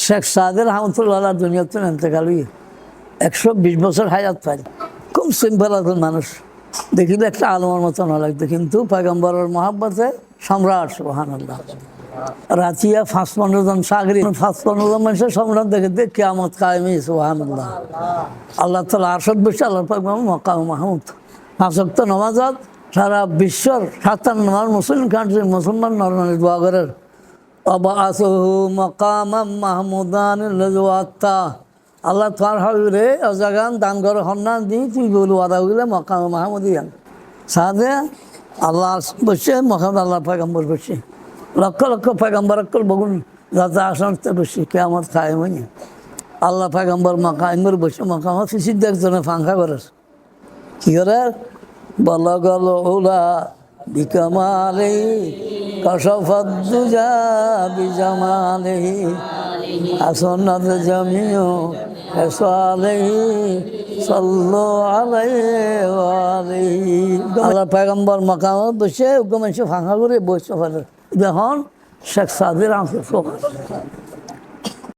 শেখ সাদের রহমতুল্লাহ দুনিয়াতে এতেকাল 120 বছর হায়াত পাই। খুব সিম্পল একজন মানুষ, দেখিলে একটা আলমার মতো না লাগতো, কিন্তু পয়গম্বরের মহাব্বতে সম্রাট। সুবহানাল্লাহ। রাতিয়া ৫৫ জন সাগরী, ৫৫ জন মানুষের সম্রাট দেখে দেখ কিয়ামত কায়েমি। সুবহানাল্লাহ। আল্লাহ তাআলা আরশত বসে আল্লাহ পাক মাকাম মাহমুদ। 5 ওয়াক্ত নামাজত সারা বিশ্বর 57 মুসলিম কান্ট্রি মুসলমান নরমানি দোয়া করার অবাসহু মাকামাম মাহমুদান লাজওয়াতা। আল্লাহ তোমার হাবিরে অজাগান দান করে হন্নান দি তুই বলু আদা হইলে মকাম মাহমুদিয়ান সাদে আল্লাহ বসে মকাম আল্লাহ পয়গম্বর বসে লক্ষ লক্ষ পয়গম্বর অক্কল বগুন যাতে আসতে বসে কিয়ামত কায়েম হইনি। আল্লাহ পয়গম্বর মকাইমর বসে মকাম ফিসিদ একজনে ফাঙ্কা করার কি করার বলা গেল ওলা বিকামালে কশফদ্দুজা বিজামালে আসনাত জামিউ এসালেহি সাল্লু আলাইহি ওয়া আলিহি। আল্লাহ পয়গম্বর মাকামত বসে ওকে মানুষ ফাঁকা করে বসে ফেলে। দেখুন শেখ সাদের